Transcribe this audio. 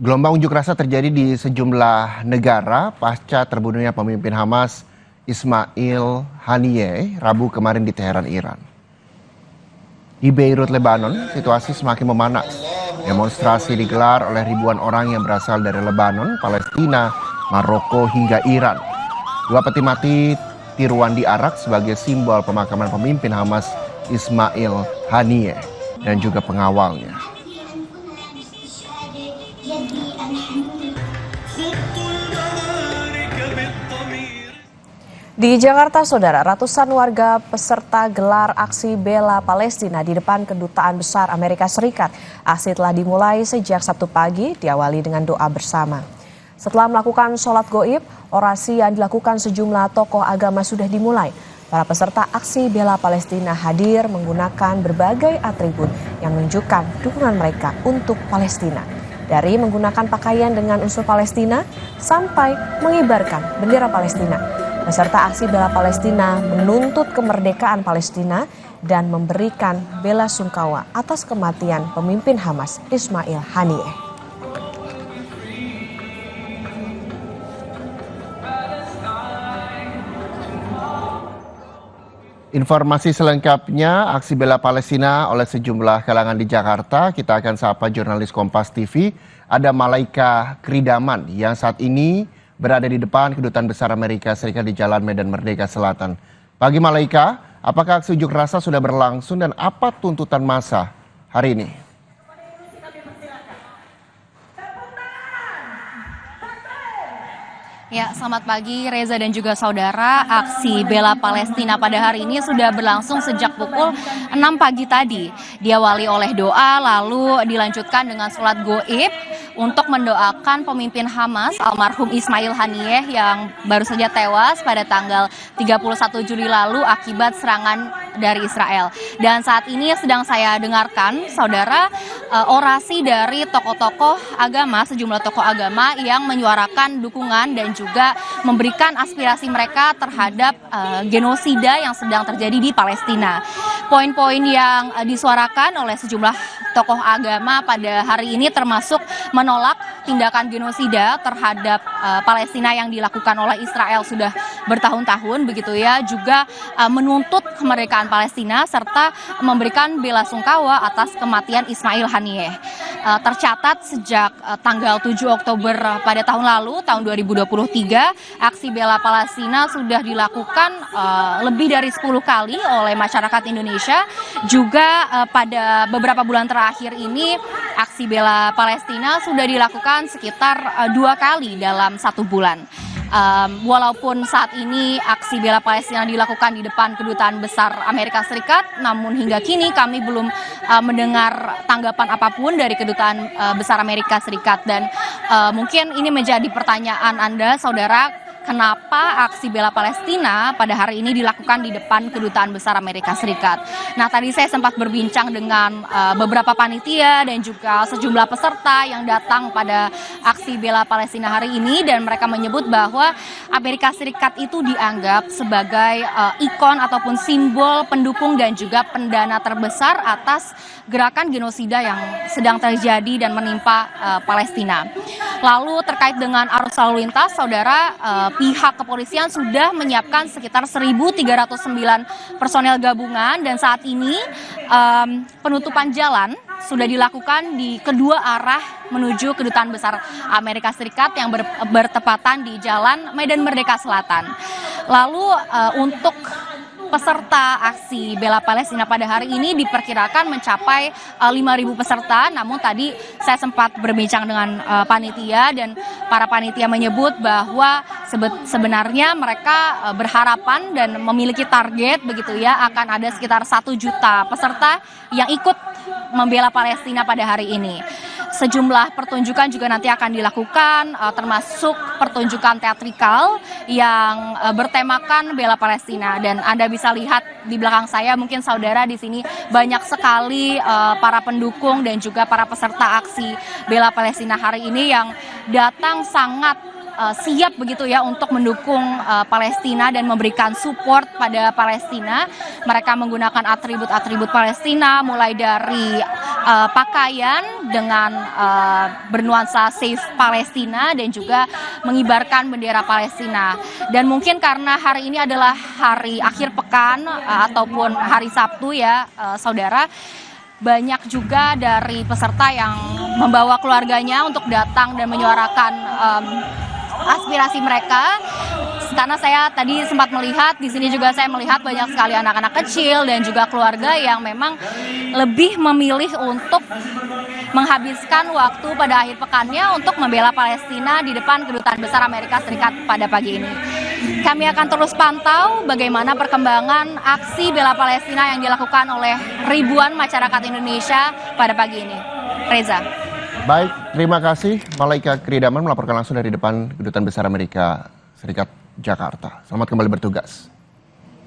Gelombang unjuk rasa terjadi di sejumlah negara pasca terbunuhnya pemimpin Hamas Ismail Haniyeh Rabu kemarin di Teheran, Iran. Di Beirut, Lebanon, situasi semakin memanas. Demonstrasi digelar oleh ribuan orang yang berasal dari Lebanon, Palestina, Maroko hingga Iran. Dua peti mati tiruan diarak sebagai simbol pemakaman pemimpin Hamas Ismail Haniyeh dan juga pengawalnya. Di Jakarta, saudara, ratusan warga peserta gelar aksi bela Palestina di depan Kedutaan Besar Amerika Serikat. Aksi telah dimulai sejak Sabtu pagi, diawali dengan doa bersama. Setelah melakukan sholat goib, orasi yang dilakukan sejumlah tokoh agama sudah dimulai. Para peserta aksi bela Palestina hadir menggunakan berbagai atribut yang menunjukkan dukungan mereka untuk Palestina. Dari menggunakan pakaian dengan unsur Palestina sampai mengibarkan bendera Palestina. Peserta aksi bela Palestina menuntut kemerdekaan Palestina dan memberikan bela sungkawa atas kematian pemimpin Hamas Ismail Haniyeh. Informasi selengkapnya aksi bela Palestina oleh sejumlah kalangan di Jakarta. Kita akan sapa jurnalis Kompas TV, ada Malaika Kridaman yang saat ini berada di depan Kedutaan Besar Amerika Serikat di Jalan Medan Merdeka Selatan. Pagi Malaika, apakah aksi unjuk rasa sudah berlangsung dan apa tuntutan massa hari ini? Ya, selamat pagi Reza dan juga saudara. Aksi bela Palestina pada hari ini sudah berlangsung sejak pukul 6 pagi tadi. Diawali oleh doa, lalu dilanjutkan dengan sholat goib untuk mendoakan pemimpin Hamas almarhum Ismail Haniyeh yang baru saja tewas pada tanggal 31 Juli lalu akibat serangan dari Israel. Dan saat ini sedang saya dengarkan, saudara, orasi dari tokoh-tokoh agama, sejumlah tokoh agama yang menyuarakan dukungan dan juga memberikan aspirasi mereka terhadap genosida yang sedang terjadi di Palestina. Poin-poin yang disuarakan oleh sejumlah tokoh agama pada hari ini termasuk menolak tindakan genosida terhadap Palestina yang dilakukan oleh Israel sudah bertahun-tahun begitu ya, juga menuntut kemerdekaan Palestina serta memberikan bela sungkawa atas kematian Ismail Haniyeh. Tercatat sejak tanggal 7 Oktober pada tahun lalu, tahun 2023, aksi bela Palestina sudah dilakukan lebih dari 10 kali oleh masyarakat Indonesia. Juga pada beberapa bulan terakhir ini, aksi bela Palestina sudah dilakukan sekitar 2 kali dalam 1 bulan. Walaupun saat ini aksi bela Palestina dilakukan di depan Kedutaan Besar Amerika Serikat, namun hingga kini kami belum mendengar tanggapan apapun dari Kedutaan Besar Amerika Serikat. Dan mungkin ini menjadi pertanyaan Anda, saudara, kenapa aksi bela Palestina pada hari ini dilakukan di depan Kedutaan Besar Amerika Serikat. Nah, tadi saya sempat berbincang dengan beberapa panitia dan juga sejumlah peserta yang datang pada aksi bela Palestina hari ini, dan mereka menyebut bahwa Amerika Serikat itu dianggap sebagai ikon ataupun simbol pendukung dan juga pendana terbesar atas gerakan genosida yang sedang terjadi dan menimpa Palestina. Lalu terkait dengan arus lalu lintas, saudara, pihak kepolisian sudah menyiapkan sekitar 1.309 personel gabungan, dan saat ini penutupan jalan sudah dilakukan di kedua arah menuju Kedutaan Besar Amerika Serikat yang bertepatan di Jalan Medan Merdeka Selatan. Lalu untuk peserta aksi bela Palestina pada hari ini diperkirakan mencapai 5.000 peserta, namun tadi saya sempat berbincang dengan panitia, dan para panitia menyebut bahwa sebenarnya mereka berharapan dan memiliki target begitu ya, akan ada sekitar 1 juta peserta yang ikut membela Palestina pada hari ini. Sejumlah pertunjukan juga nanti akan dilakukan, termasuk pertunjukan teatrikal yang bertemakan bela Palestina. Dan Anda bisa lihat di belakang saya, mungkin saudara, di sini banyak sekali para pendukung dan juga para peserta aksi bela Palestina hari ini yang datang sangat siap begitu ya untuk mendukung Palestina dan memberikan support pada Palestina. Mereka menggunakan atribut-atribut Palestina, mulai dari pakaian dengan bernuansa Save Palestina dan juga mengibarkan bendera Palestina. Dan mungkin karena hari ini adalah hari akhir pekan ataupun hari Sabtu ya, saudara, banyak juga dari peserta yang membawa keluarganya untuk datang dan menyuarakan aspirasi mereka. Karena saya tadi sempat melihat, di sini juga saya melihat banyak sekali anak-anak kecil dan juga keluarga yang memang lebih memilih untuk menghabiskan waktu pada akhir pekannya untuk membela Palestina di depan Kedutaan Besar Amerika Serikat pada pagi ini. Kami akan terus pantau bagaimana perkembangan aksi bela Palestina yang dilakukan oleh ribuan masyarakat Indonesia pada pagi ini. Reza. Baik, terima kasih Malaika Kridaman melaporkan langsung dari depan Kedutaan Besar Amerika Serikat Jakarta. Selamat kembali bertugas.